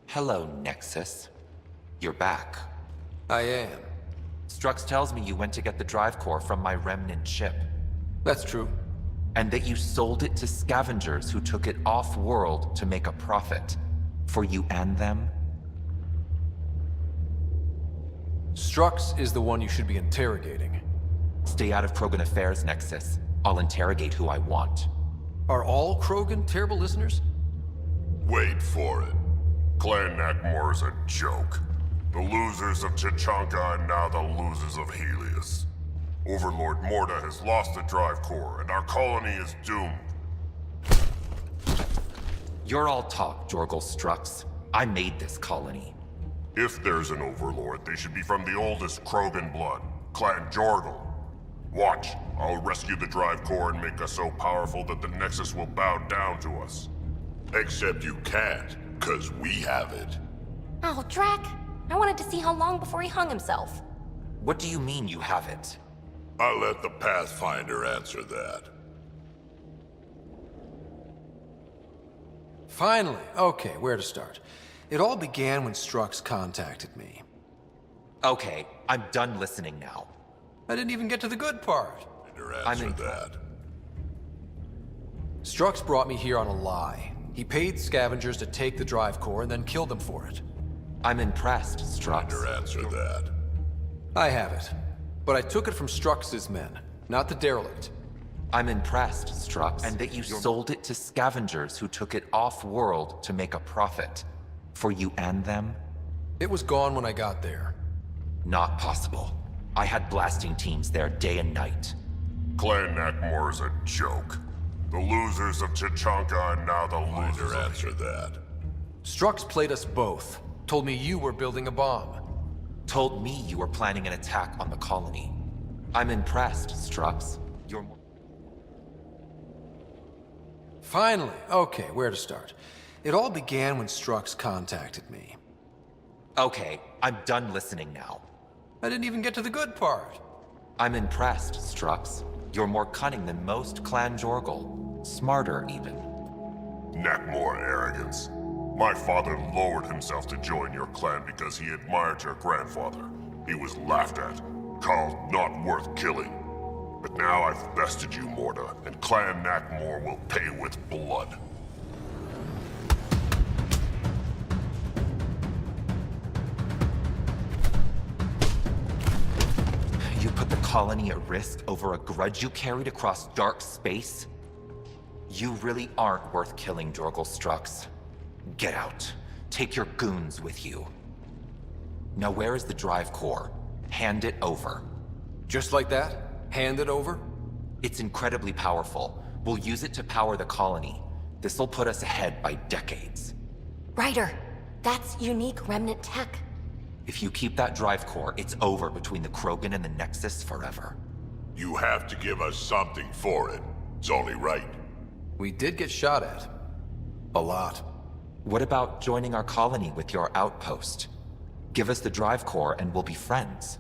Hello, Nexus. You're back. I am. Strux tells me you went to get the drive core from my remnant ship. That's true. And that you sold it to scavengers who took it off-world to make a profit. For you and them? Strux is the one you should be interrogating. Stay out of Krogan affairs, Nexus. I'll interrogate who I want. Are all Krogan terrible listeners? Wait for it. Clan Nakmor is a joke. The losers of Chichanka and now the losers of Helios. Overlord Morda has lost the drive core, and our colony is doomed. You're all talk, Jorgal Strux. I made this colony. If there's an overlord, they should be from the oldest Krogan blood, Clan Jorgal. Watch, I'll rescue the drive core and make us so powerful that the Nexus will bow down to us. Except you can't, 'cause we have it. Oh, Drac. I wanted to see how long before he hung himself. What do you mean you have it? I'll let the Pathfinder answer that. Finally. Okay, where to start? It all began when Strux contacted me. Okay, I'm done listening now. I didn't even get to the good part. Answer that. Strux brought me here on a lie. He paid scavengers to take the drive core and then killed them for it. I'm impressed, Strux. Answer that. I have it. But I took it from Strux's men, not the derelict. I'm impressed, Strux, and that you sold it to scavengers who took it off-world to make a profit. For you and them? It was gone when I got there. Not possible. I had blasting teams there day and night. Clan Nakmor is a joke. The losers of Chichanka and now the losers of... Answer that. Strux played us both. Told me you were building a bomb. Told me you were planning an attack on the colony. I'm impressed, Strux. You're more... Finally. Okay, where to start? It all began when Strux contacted me. Okay, I'm done listening now. I didn't even get to the good part. I'm impressed, Strux. You're more cunning than most Clan Jorgal. Smarter, even. Nakmor arrogance. My father lowered himself to join your clan because he admired your grandfather. He was laughed at, called not worth killing. But now I've bested you, Morda, and Clan Nakmor will pay with blood. You put the colony at risk over a grudge you carried across dark space? You really aren't worth killing, Jorgal Strux. Get out. Take your goons with you. Now where is the drive core? Hand it over. Just like that? Hand it over? It's incredibly powerful. We'll use it to power the colony. This'll put us ahead by decades. Ryder, that's unique remnant tech. If you keep that drive core, it's over between the Krogan and the Nexus forever. You have to give us something for it. It's only right. We did get shot at. A lot. What about joining our colony with your outpost? Give us the drive core and we'll be friends.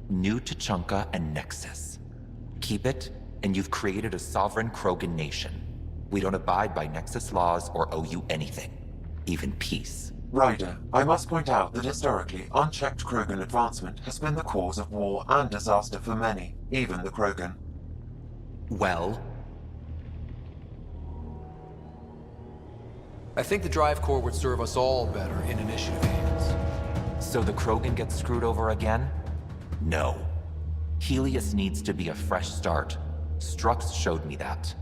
New Tuchanka and Nexus. Keep it, and you've created a sovereign Krogan nation. We don't abide by Nexus laws or owe you anything. Even peace. Ryder, I must point out that historically, unchecked Krogan advancement has been the cause of war and disaster for many, even the Krogan. Well? I think the drive core would serve us all better in initiative hands. So the Krogan gets screwed over again? No. Helios needs to be a fresh start. Strux showed me that.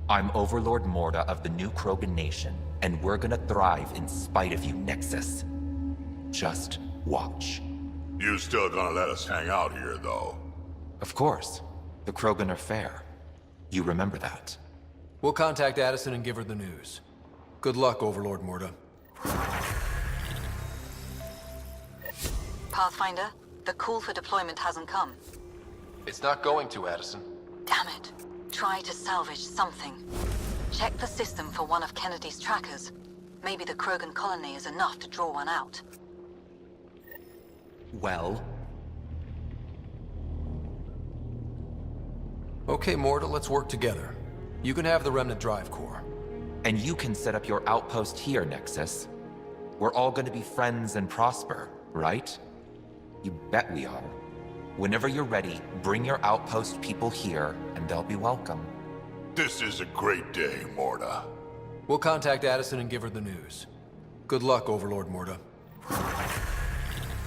I'm Overlord Morda of the new Krogan nation, and we're gonna thrive in spite of you, Nexus. Just watch. You still gonna let us hang out here, though? Of course. The Krogan are fair. You remember that. We'll contact Addison and give her the news. Good luck, Overlord Morda. Pathfinder, the call for deployment hasn't come. It's not going to, Addison. Damn it. Try to salvage something. Check the system for one of Kennedy's trackers. Maybe the Krogan colony is enough to draw one out. Well? Okay, Morda, let's work together. You can have the remnant drive core. And you can set up your outpost here, Nexus. We're all gonna be friends and prosper, right? You bet we are. Whenever you're ready, bring your outpost people here, and they'll be welcome. This is a great day, Morda. We'll contact Addison and give her the news. Good luck, Overlord Morda.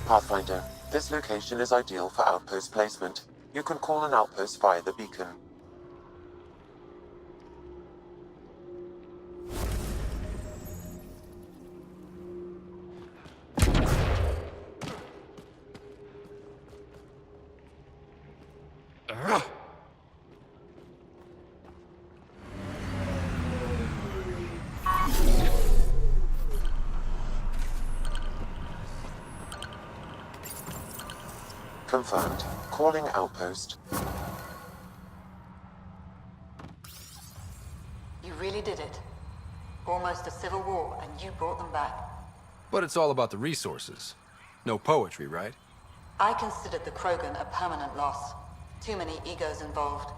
Pathfinder, this location is ideal for outpost placement. You can call an outpost via the beacon. Confirmed. Calling outpost. You really did it. Almost a civil war, and you brought them back. But it's all about the resources. No poetry, right? I considered the Krogan a permanent loss. Too many egos involved.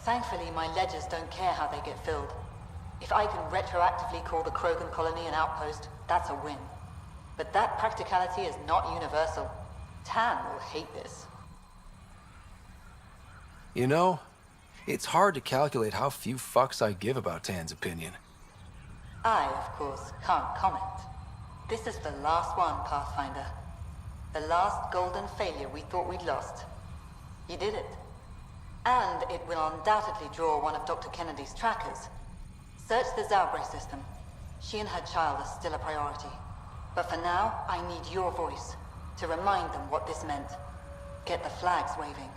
Thankfully, my ledgers don't care how they get filled. If I can retroactively call the Krogan colony an outpost, that's a win. But that practicality is not universal. Tan will hate this. You know, it's hard to calculate how few fucks I give about Tan's opinion. I, of course, can't comment. This is the last one, Pathfinder. The last golden failure we thought we'd lost. You did it. And it will undoubtedly draw one of Dr. Kennedy's trackers. Search the Zaubre system. She and her child are still a priority. But for now, I need your voice to remind them what this meant. Get the flags waving.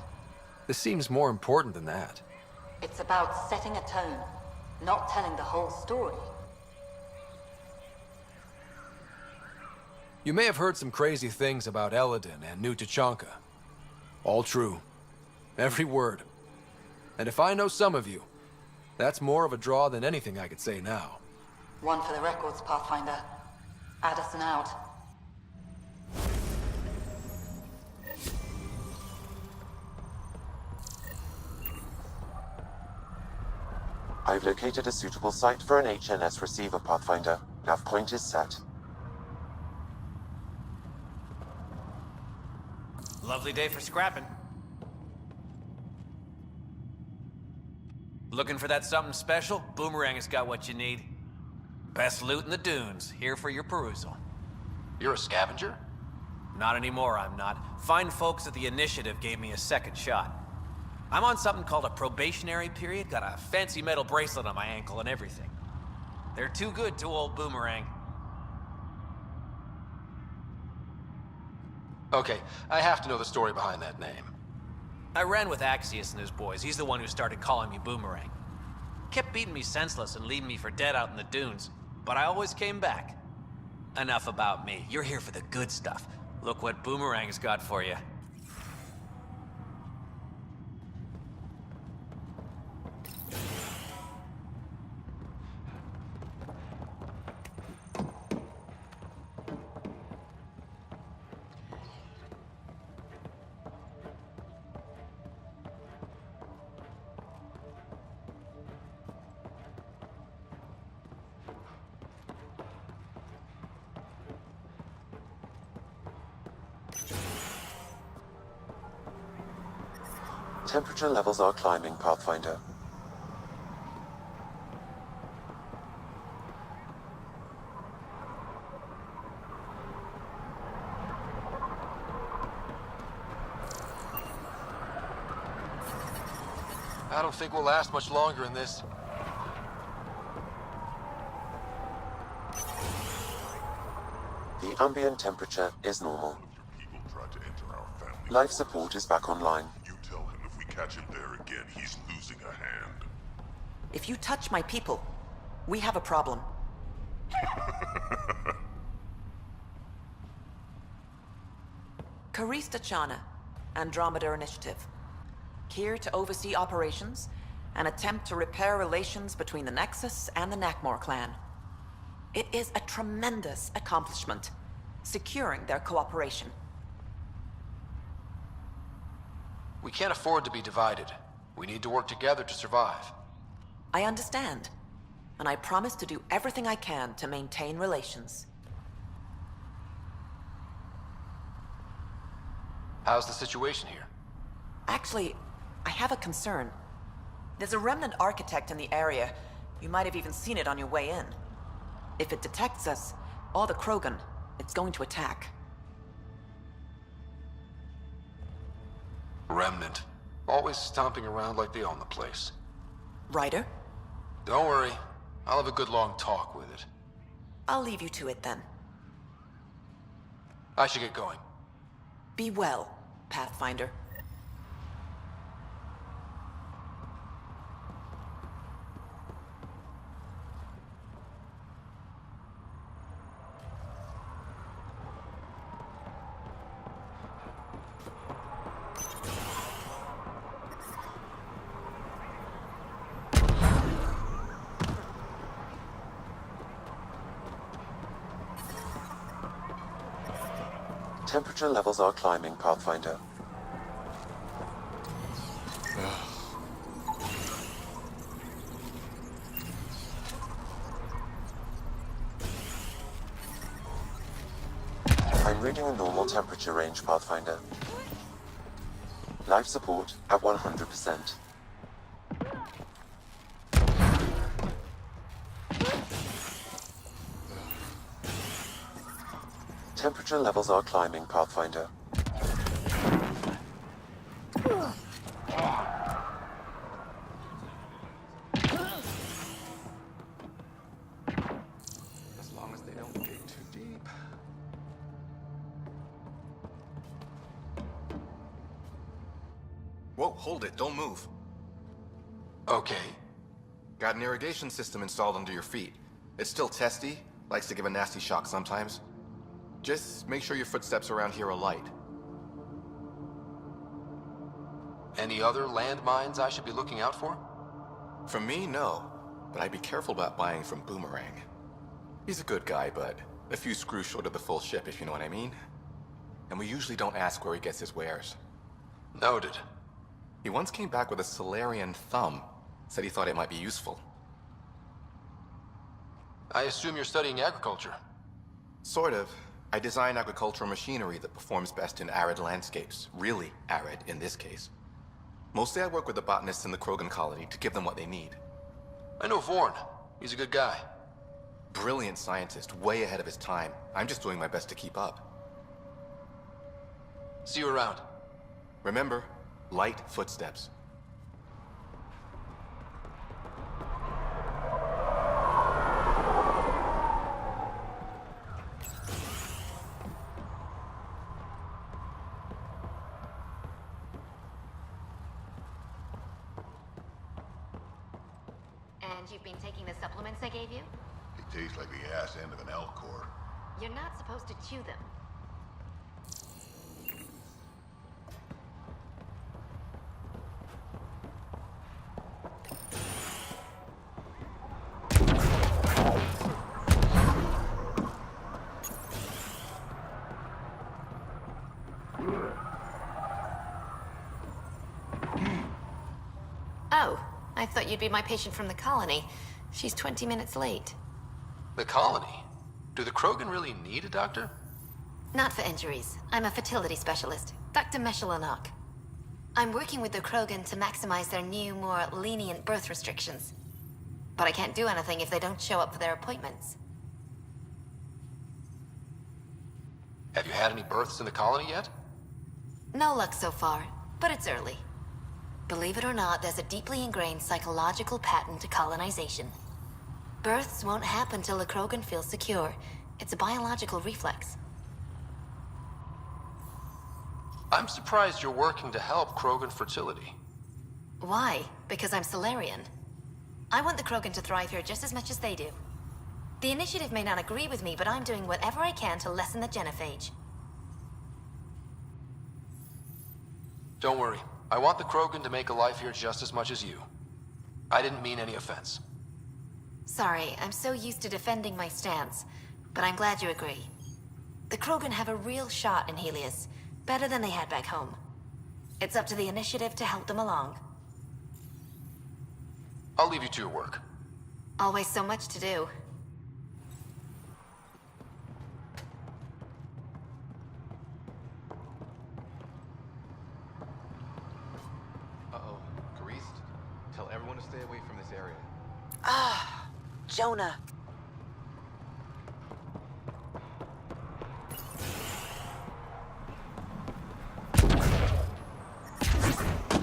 This seems more important than that. It's about setting a tone, not telling the whole story. You may have heard some crazy things about Elaaden and New Tachanka. All true. Every word. And if I know some of you, that's more of a draw than anything I could say now. One for the records, Pathfinder. Addison out. I've located a suitable site for an HNS receiver, Pathfinder. Nav point is set. Lovely day for scrapping. Looking for that something special? Boomerang has got what you need. Best loot in the dunes, here for your perusal. You're a scavenger? Not anymore, I'm not. Fine folks at the Initiative gave me a second shot. I'm on something called a probationary period, got a fancy metal bracelet on my ankle and everything. They're too good to old Boomerang. Okay, I have to know the story behind that name. I ran with Axius and his boys. He's the one who started calling me Boomerang. Kept beating me senseless and leaving me for dead out in the dunes, but I always came back. Enough about me. You're here for the good stuff. Look what Boomerang's got for you. Temperature levels are climbing, Pathfinder. I don't think we'll last much longer in this. The ambient temperature is normal. People tried to enter our family. Life support is back online. You tell him if we catch him there again, he's losing a hand. If you touch my people, we have a problem. Karista Chana, Andromeda Initiative. Here to oversee operations and attempt to repair relations between the Nexus and the Nakmor clan. It is a tremendous accomplishment, securing their cooperation. We can't afford to be divided. We need to work together to survive. I understand, and I promise to do everything I can to maintain relations. How's the situation here? Actually, I have a concern. There's a remnant architect in the area. You might have even seen it on your way in. If it detects us, or the Krogan, it's going to attack. Remnant. Always stomping around like they own the place. Ryder? Don't worry. I'll have a good long talk with it. I'll leave you to it then. I should get going. Be well, Pathfinder. Temperature levels are climbing, Pathfinder. I'm reading a normal temperature range, Pathfinder. Life support at 100%. Temperature levels are climbing, Pathfinder. As long as they don't get too deep. Whoa, hold it, don't move. Okay. Got an irrigation system installed under your feet. It's still testy, likes to give a nasty shock sometimes. Just make sure your footsteps around here are light. Any other landmines I should be looking out for? From me, no. But I'd be careful about buying from Boomerang. He's a good guy, but a few screws short of the full ship, if you know what I mean. And we usually don't ask where he gets his wares. Noted. He once came back with a Solarian thumb. Said he thought it might be useful. I assume you're studying agriculture. Sort of. I design agricultural machinery that performs best in arid landscapes. Really arid, in this case. Mostly I work with the botanists in the Krogan colony to give them what they need. I know Vorn. He's a good guy. Brilliant scientist, way ahead of his time. I'm just doing my best to keep up. See you around. Remember, light footsteps. And you've been taking the supplements I gave you? They taste like the ass end of an elk core. You're not supposed to chew them. Oh, I thought you'd be my patient from the colony. She's 20 minutes late. The colony? Do the Krogan really need a doctor? Not for injuries. I'm a fertility specialist, Dr. Meshalanak. I'm working with the Krogan to maximize their new, more lenient birth restrictions. But I can't do anything if they don't show up for their appointments. Have you had any births in the colony yet? No luck so far, but it's early. Believe it or not, there's a deeply ingrained psychological pattern to colonization. Births won't happen till the Krogan feels secure. It's a biological reflex. I'm surprised you're working to help Krogan fertility. Why? Because I'm Solarian. I want the Krogan to thrive here just as much as they do. The Initiative may not agree with me, but I'm doing whatever I can to lessen the genophage. Don't worry. I want the Krogan to make a life here just as much as you. I didn't mean any offense. Sorry, I'm so used to defending my stance, but I'm glad you agree. The Krogan have a real shot in Helios, better than they had back home. It's up to the Initiative to help them along. I'll leave you to your work. Always so much to do. area. Ah, Jonah.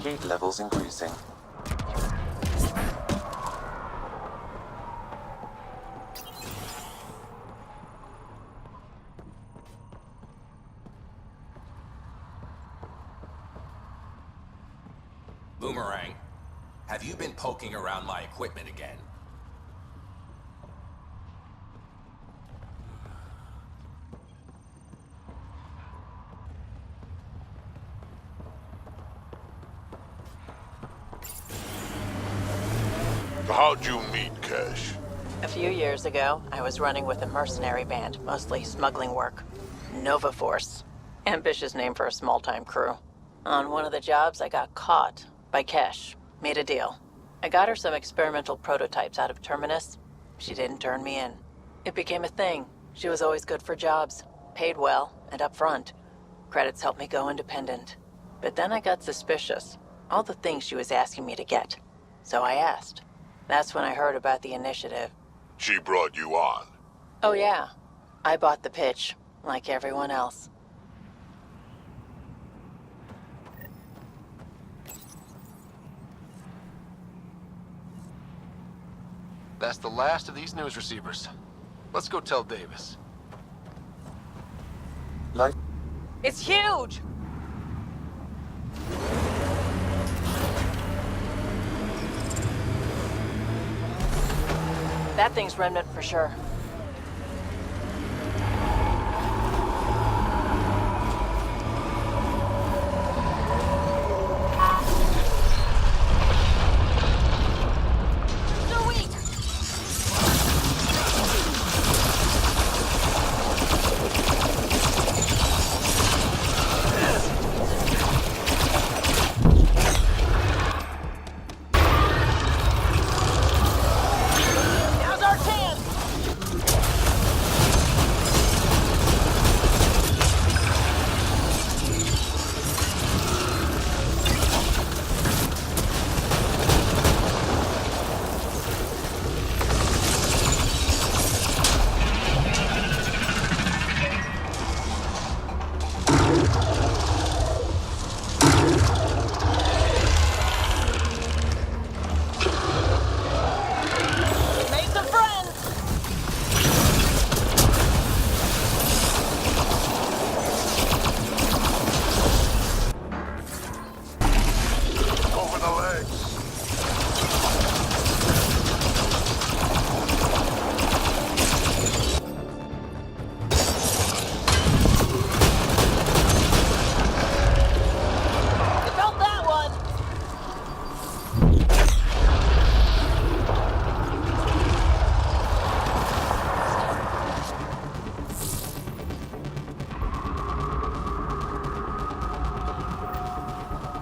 Heat levels increasing. Boomerang, have you been poking around my equipment again? How'd you meet Cash? A few years ago, I was running with a mercenary band, mostly smuggling work. Nova Force. Ambitious name for a small-time crew. On one of the jobs, I got caught by Kesh. Made a deal. I got her some experimental prototypes out of Terminus. She didn't turn me in. It became a thing. She was always good for jobs. Paid well, and up front. Credits helped me go independent. But then I got suspicious. All the things she was asking me to get. So I asked. That's when I heard about the initiative. She brought you on. Oh yeah. I bought the pitch, like everyone else. That's the last of these news receivers. Let's go tell Davis. Like It's huge! That thing's remnant for sure.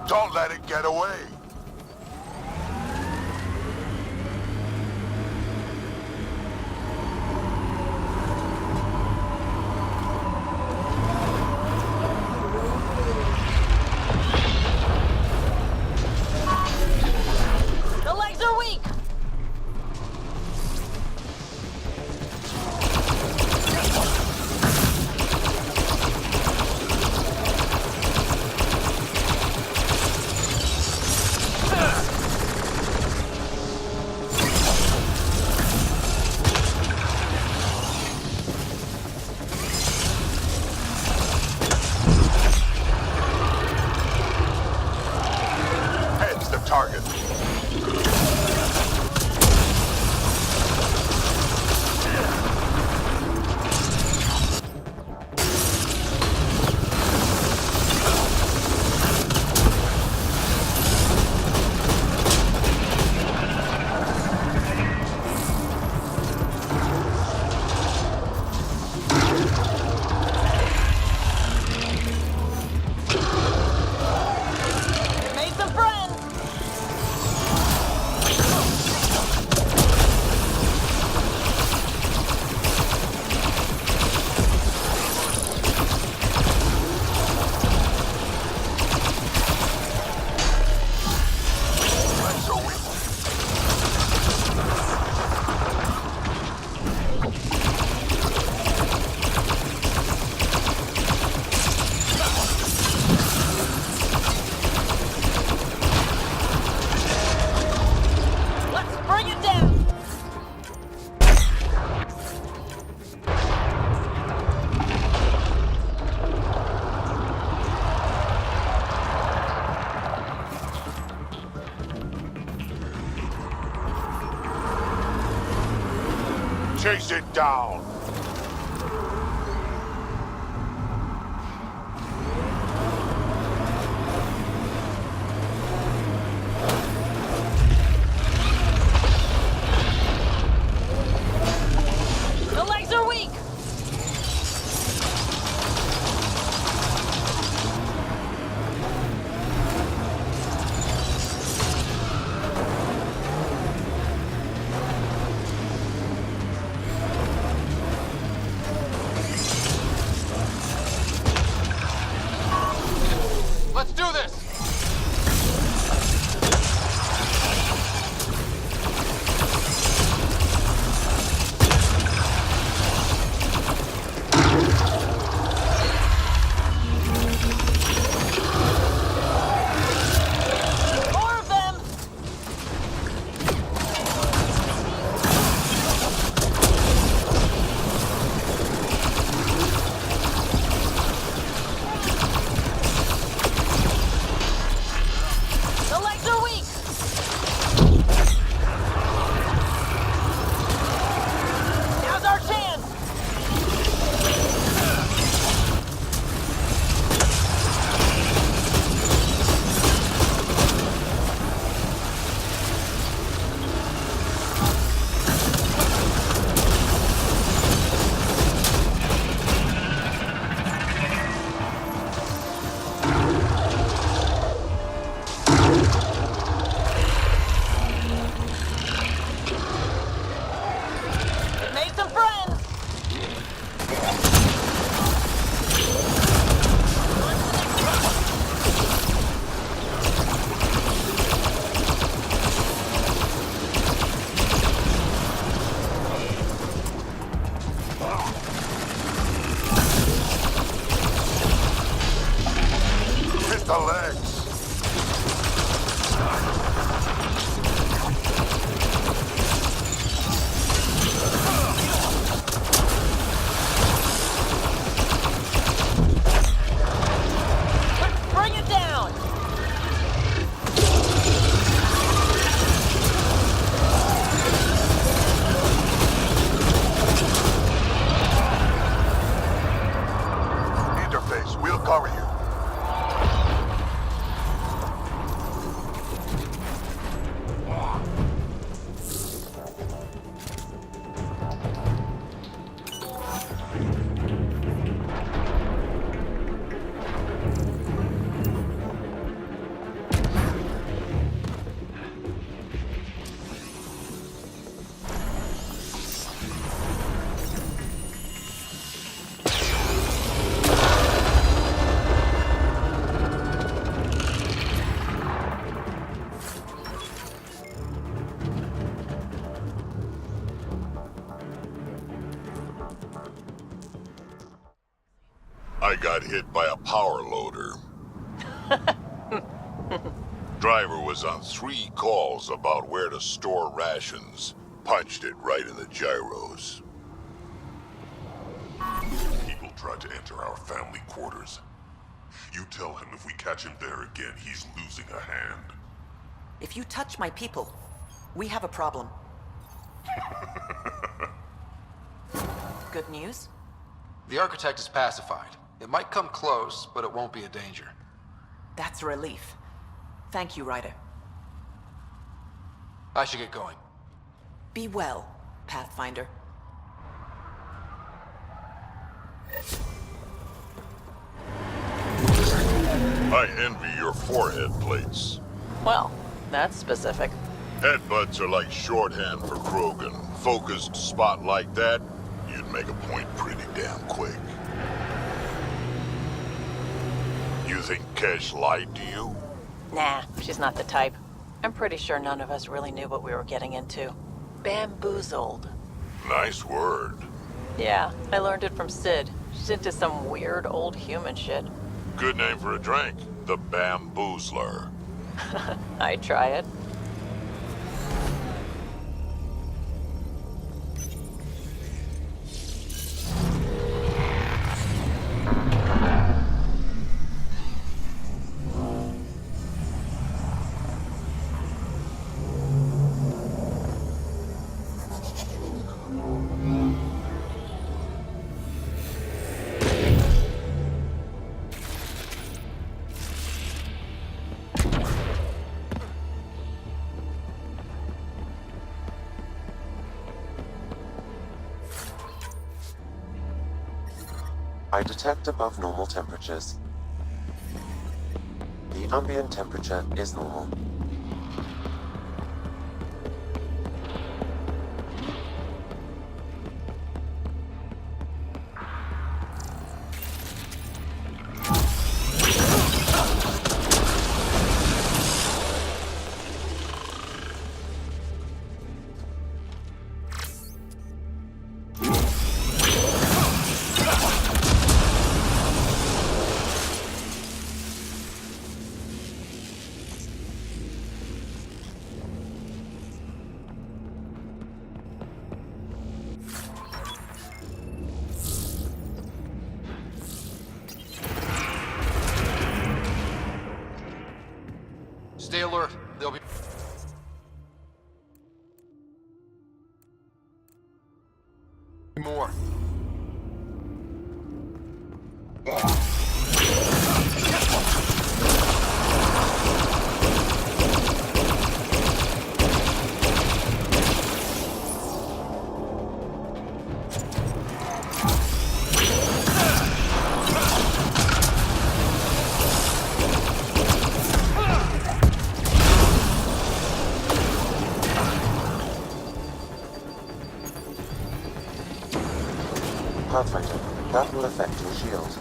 Don't let it get away. The legs are weak! Chase it down! The legs are weak! Let's do this! More of them! The legs are weak! Now's our chance! We've made some friends! Hit the legs! Bring it down! Interface, we'll cover you. I got hit by a power loader. Driver was on 3 calls about where to store rations. Punched it right in the gyros. People tried to enter our family quarters. You tell him if we catch him there again, he's losing a hand. If you touch my people, we have a problem. Good news? The architect is pacified. It might come close, but it won't be a danger. That's a relief. Thank you, Ryder. I should get going. Be well, Pathfinder. I envy your forehead plates. Well, that's specific. Headbutts are like shorthand for Krogan. Focused spot like that, you'd make a point pretty damn quick. You think Kesh lied to you? Nah, she's not the type. I'm pretty sure none of us really knew what we were getting into. Bamboozled. Nice word. Yeah, I learned it from Sid. She's into some weird old human shit. Good name for a drink. The Bamboozler. I'd try it. I detect above normal temperatures. The ambient temperature is normal. Stay alert. There'll be more. Pathfinder, that will affect your shield.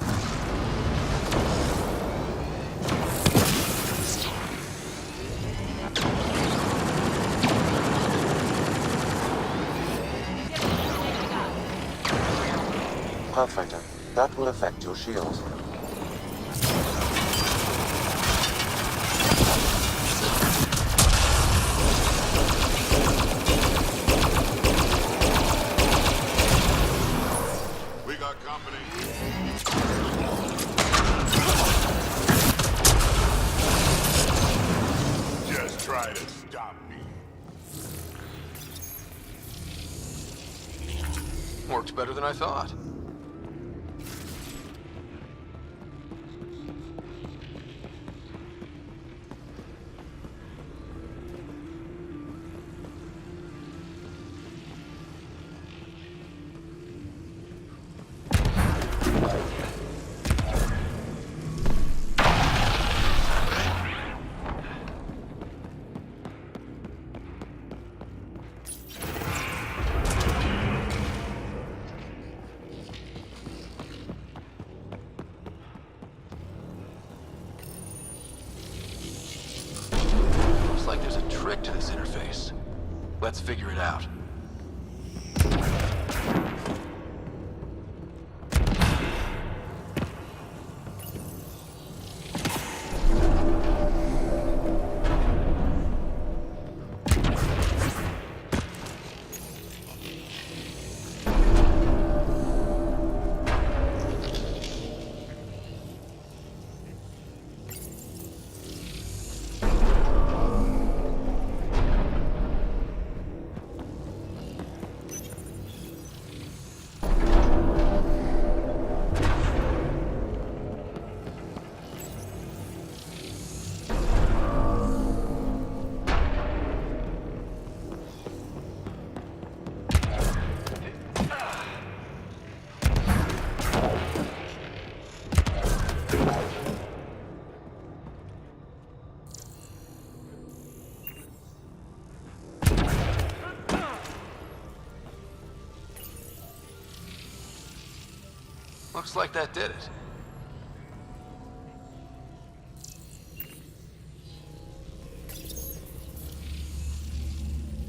Pathfinder, that will affect your shield. We got company. Just try to stop me. Worked better than I thought. Looks like there's a trick to this interface. Let's figure it out. Looks like that did it.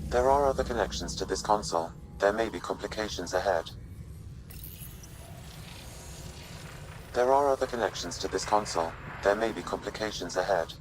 There are other connections to this console. There may be complications ahead. There are other connections to this console. There may be complications ahead.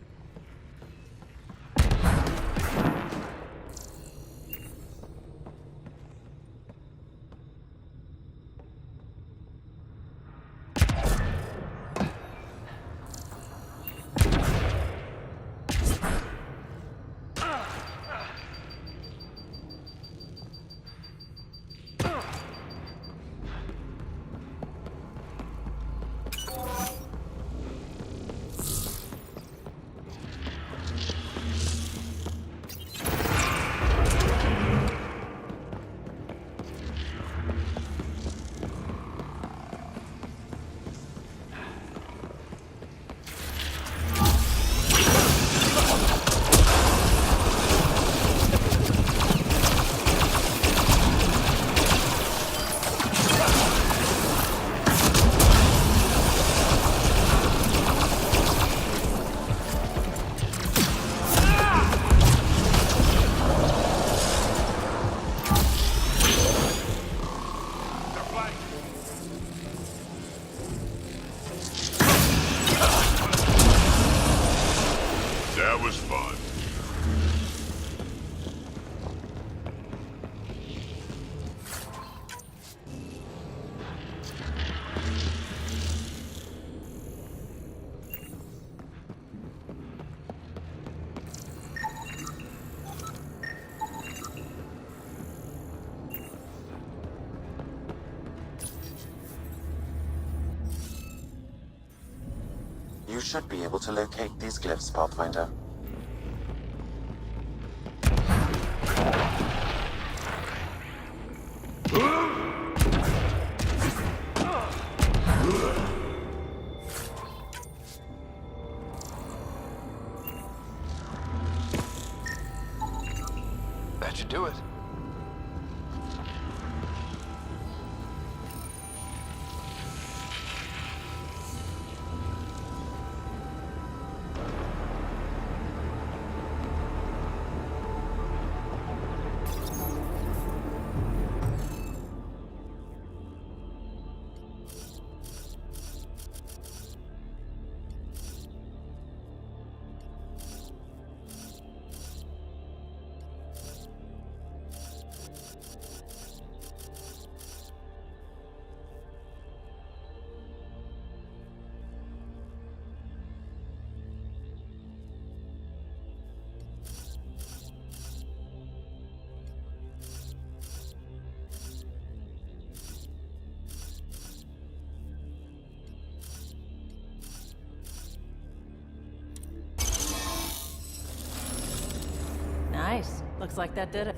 You should be able to locate these glyphs, Pathfinder. That should do it. Nice. Looks like that did it.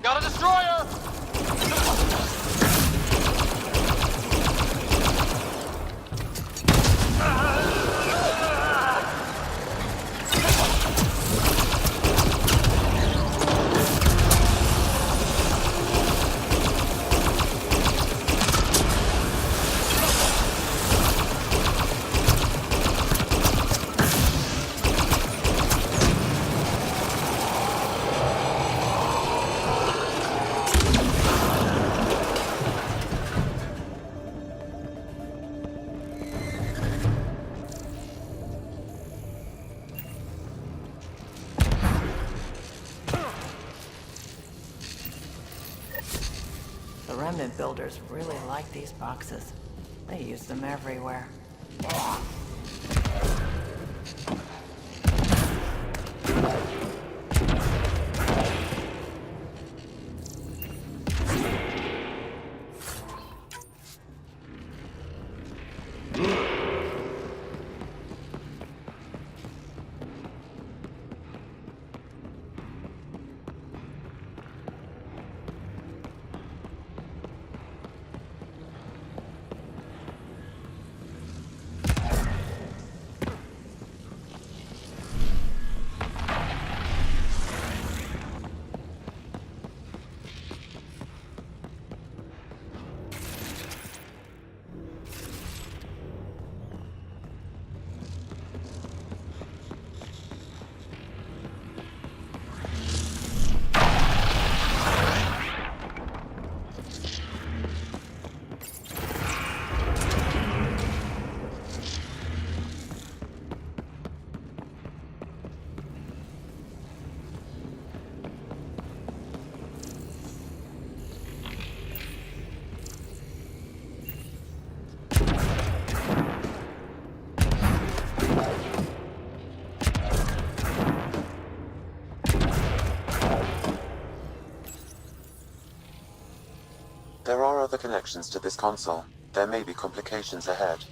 Got a destroyer! The remnant builders really like these boxes. They use them everywhere. There are other connections to this console. There may be complications ahead.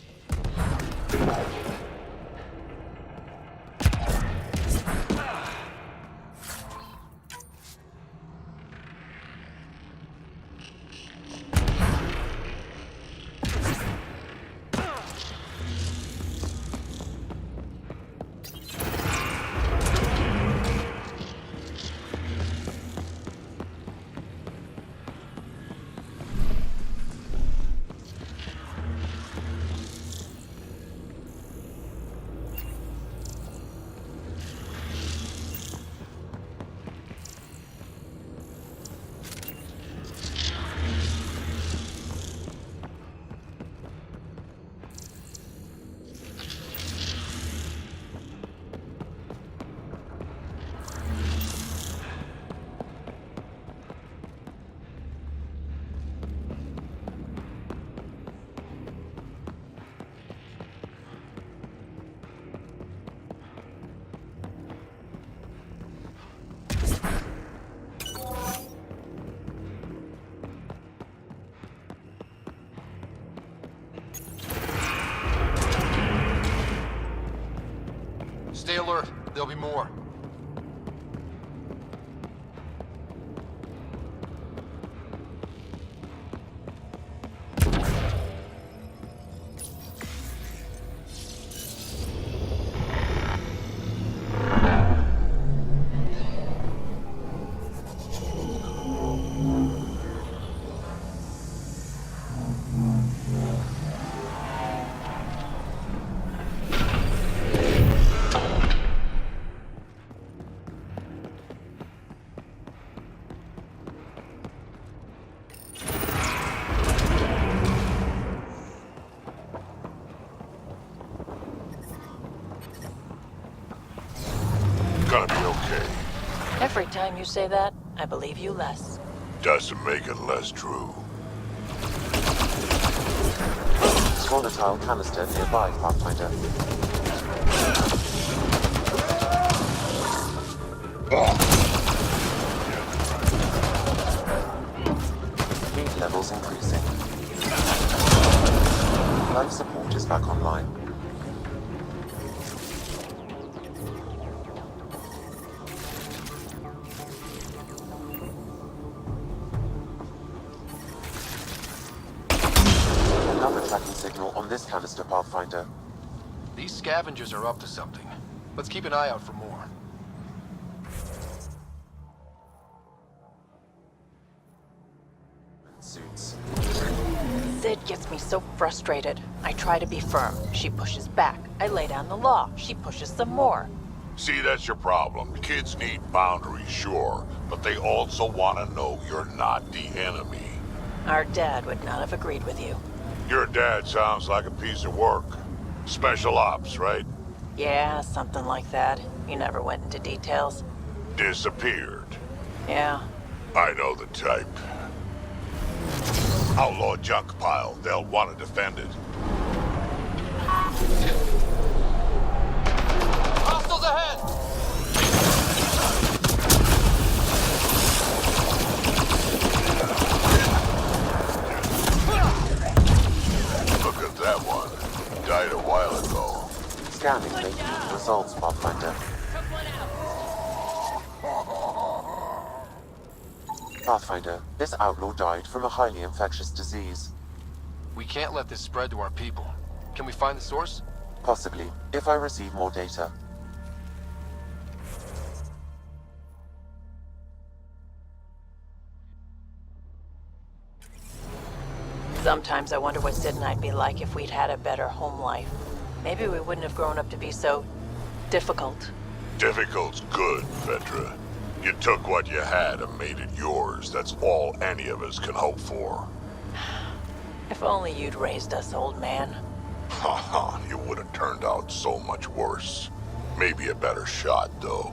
There'll be more. Gonna be okay. Every time you say that, I believe you less. Doesn't make it less true. Volatile canister nearby, Pathfinder. Speed levels increasing. Life support is back online. Signal on this canister, Pathfinder. These scavengers are up to something. Let's keep an eye out for more. Suits. Sid gets me so frustrated. I try to be firm. She pushes back. I lay down the law. She pushes some more. See, that's your problem. Kids need boundaries, sure, but they also want to know you're not the enemy. Our dad would not have agreed with you. Your dad sounds like a piece of work. Special ops, right? Yeah, something like that. You never went into details. Disappeared. Yeah. I know the type. Outlaw junk pile. They'll want to defend it. Hostiles ahead! Look at that one. Died a while ago. Scanning may yield results, Pathfinder. Pathfinder, this outlaw died from a highly infectious disease. We can't let this spread to our people. Can we find the source? Possibly, if I receive more data. Sometimes I wonder what Sid and I'd be like if we'd had a better home life. Maybe we wouldn't have grown up to be so difficult. Difficult's good, Vetra. You took what you had and made it yours. That's all any of us can hope for. If only you'd raised us, old man. Haha, you would have turned out so much worse. Maybe a better shot, though.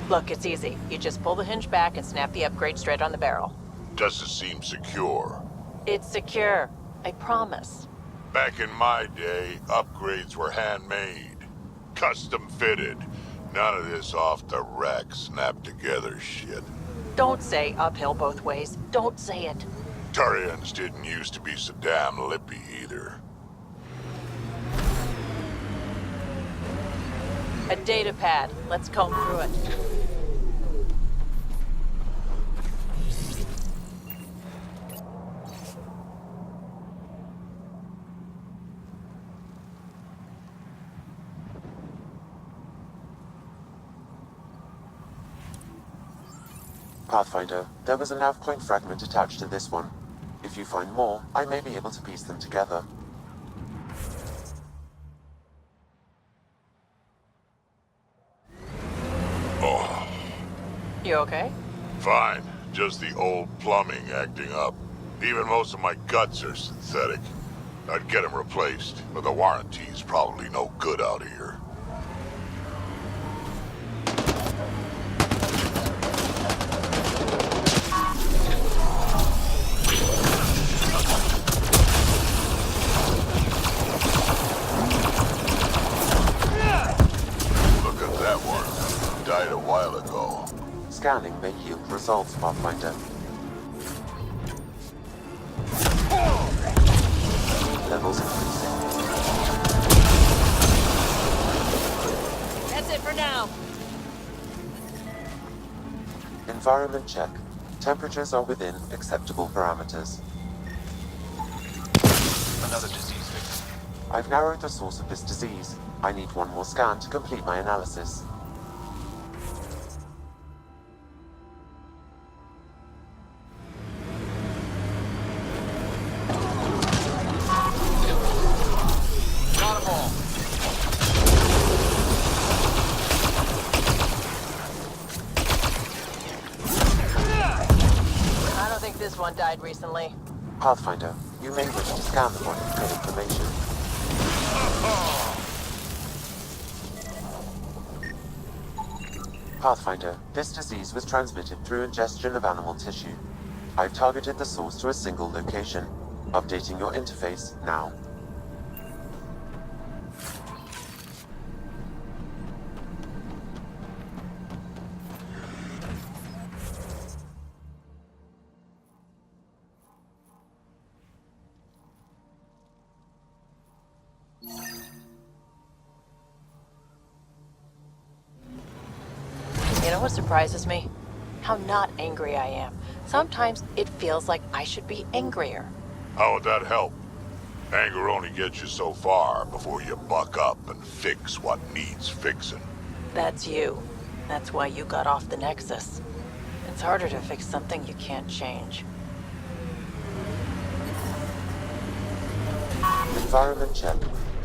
Look, it's easy. You just pull the hinge back and snap the upgrade straight on the barrel. Doesn't seem secure. It's secure. I promise. Back in my day, upgrades were handmade. Custom fitted. None of this off the rack, snap together shit. Don't say uphill both ways. Don't say it. Turians didn't used to be so damn lippy either. A data pad. Let's comb through it. Pathfinder, there was a nav point fragment attached to this one. If you find more, I may be able to piece them together. Oh, You okay? fine. Just the old plumbing acting up. Even most of my guts are synthetic. I'd get them replaced, but the warranty's probably no good out here. Look at that one. Died a while ago. Scanning may yield results, Pathfinder. Levels increasing. That's now! Environment check. Temperatures are within acceptable parameters. Another disease victim. I've narrowed the source of this disease. I need one more scan to complete my analysis. Got 'em all. I don't think this one died recently. Pathfinder, you may wish to scan the body for information. Pathfinder, this disease was transmitted through ingestion of animal tissue. I've targeted the source to a single location. Updating your interface now. You know what surprises me? How not angry I am. Sometimes it feels like I should be angrier. How would that help? Anger only gets you so far before you buck up and fix what needs fixing. That's you. That's why you got off the Nexus. It's harder to fix something you can't change. Environment check.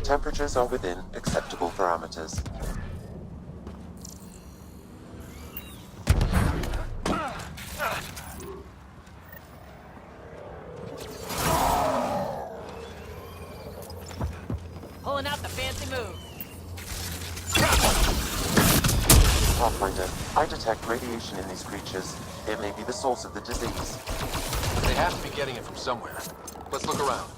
Temperatures are within acceptable parameters. Pulling out the fancy move. Pathfinder, I detect radiation in these creatures. It may be the source of the disease. They have to be getting it from somewhere. Let's look around.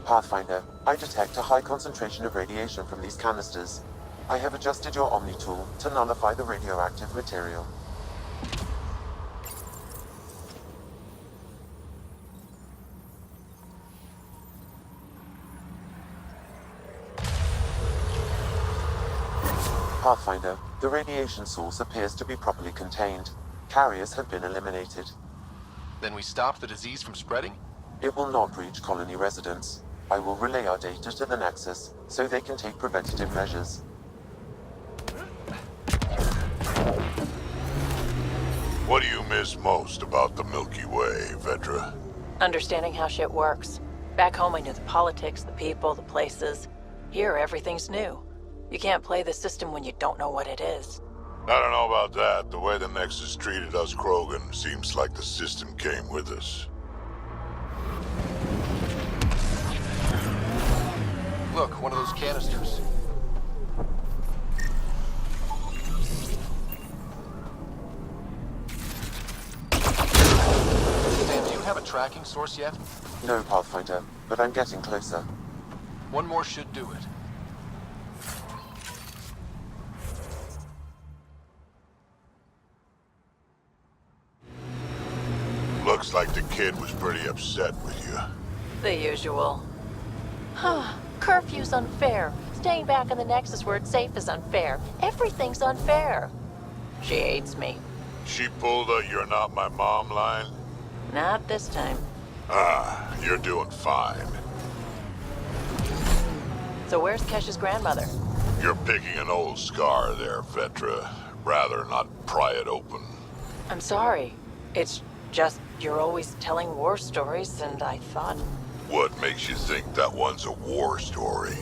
Pathfinder, I detect a high concentration of radiation from these canisters. I have adjusted your Omni tool to nullify the radioactive material. Pathfinder, the radiation source appears to be properly contained. Carriers have been eliminated. Then we stop the disease from spreading? It will not reach colony residents. I will relay our data to the Nexus, so they can take preventative measures. What do you miss most about the Milky Way, Vedra? Understanding how shit works. Back home I knew the politics, the people, the places. Here everything's new. You can't play the system when you don't know what it is. I don't know about that. The way the Nexus treated us Krogan seems like the system came with us. Look, one of those canisters. Sam, do you have a tracking source yet? No, Pathfinder, but I'm getting closer. One more should do it. Looks like the kid was pretty upset with you. The usual. Curfew's unfair. Staying back in the Nexus where it's safe is unfair. Everything's unfair. She hates me. She pulled a "you're not my mom" line? Not this time. Ah, you're doing fine. So where's Kesh's grandmother? You're picking an old scar there, Vedra. Rather not pry it open. I'm sorry. It's just you're always telling war stories, and I thought... What makes you think that one's a war story?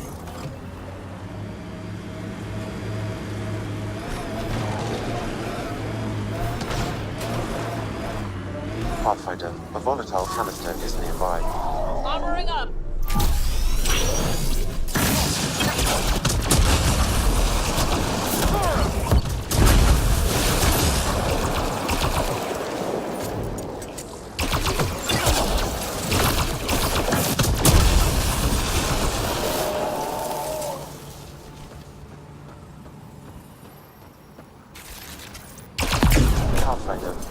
Pathfinder, a volatile canister is nearby. Armoring up!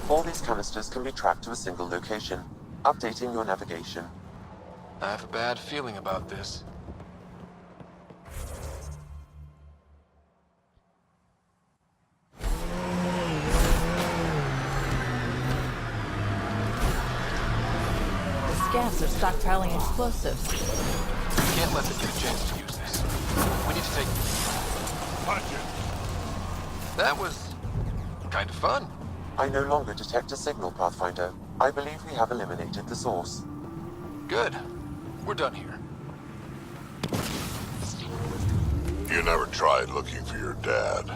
All these canisters can be tracked to a single location. Updating your navigation. I have a bad feeling about this. scavs are stockpiling explosives. We can't let them get a chance to use this. We need to take... Punch it! That was... kind of fun. I no longer detect a signal, Pathfinder. I believe we have eliminated the source. Good. We're done here. You never tried looking for your dad.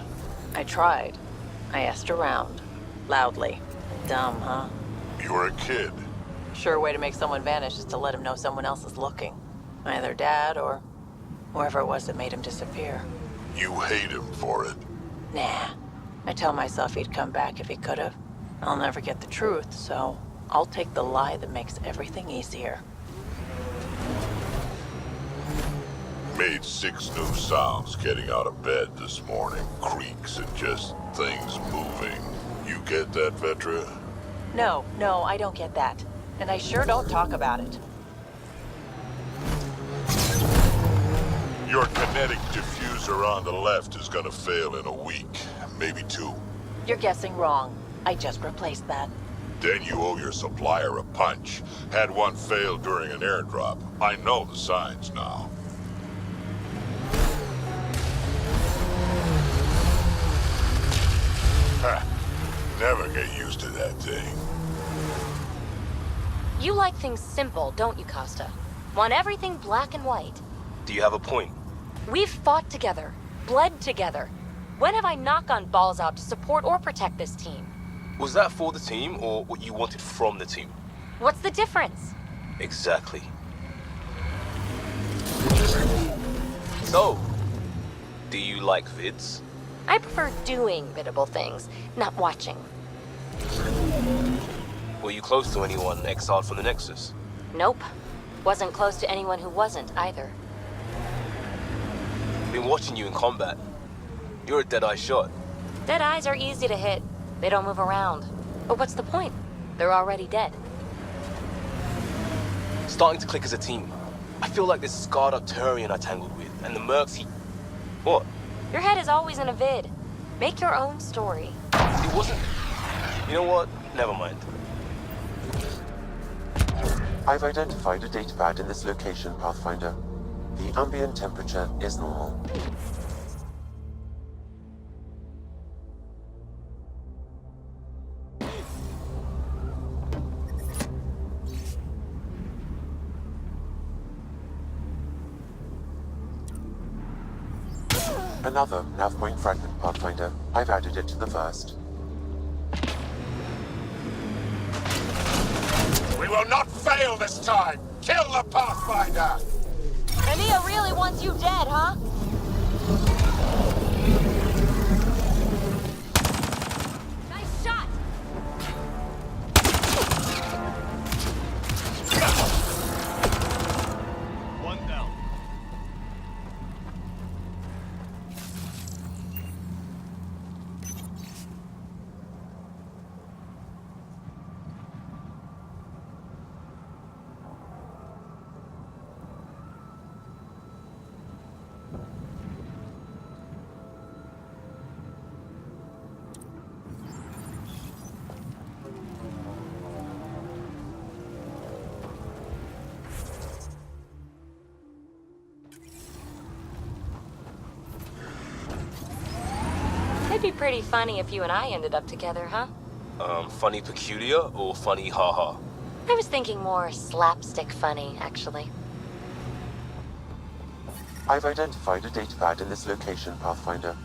I tried. I asked around. Loudly. Dumb, huh? You were a kid. Sure way to make someone vanish is to let him know someone else is looking. Either Dad or whoever it was that made him disappear. You hate him for it. Nah. I tell myself he'd come back if he could've. I'll never get the truth, so I'll take the lie that makes everything easier. Made 6 new sounds getting out of bed this morning. Creaks and just things moving. You get that, Vetra? No, I don't get that. And I sure don't talk about it. Your kinetic diffuser on the left is gonna fail in a week. Maybe 2. You're guessing wrong. I just replaced that. Then you owe your supplier a punch. Had one fail during an airdrop. I know the signs now. Ha! Never get used to that thing. You like things simple, don't you, Costa? Want everything black and white. Do you have a point? We've fought together, bled together. When have I not gone balls out to support or protect this team? Was that for the team, or what you wanted from the team? What's the difference? Exactly. So, do you like vids? I prefer doing biddable things, not watching. Were you close to anyone exiled from the Nexus? Nope. Wasn't close to anyone who wasn't, either. Been watching you in combat. You're a dead-eye shot. Dead eyes are easy to hit. They don't move around. But what's the point? They're already dead. Starting to click as a team. I feel like this scarred-up Turian I tangled with, and the mercs he... What? Your head is always in a vid. Make your own story. It wasn't... You know what? Never mind. I've identified a datapad in this location, Pathfinder. The ambient temperature is normal. Another nav point fragment, Pathfinder. I've added it to the first. We will not fail this time! Kill the Pathfinder! Ania really wants you dead, huh? Nice shot! One down. It'd be pretty funny if you and I ended up together, huh? Funny peculiar or funny haha? I was thinking more slapstick funny, actually. I've identified a datapad in this location, Pathfinder.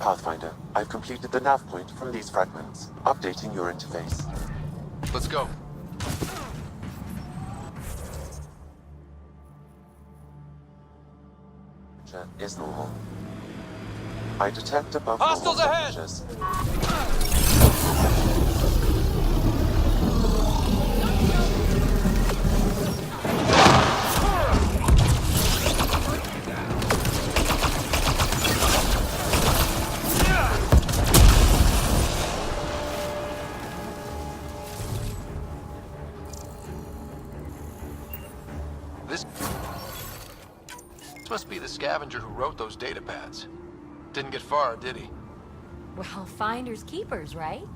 Pathfinder, I've completed the nav point from these fragments, updating your interface. Let's go. Is normal. I detect above Hostiles normal ahead! temperatures. must be the scavenger who wrote those data pads. Didn't get far, did he? Well, finders keepers, right?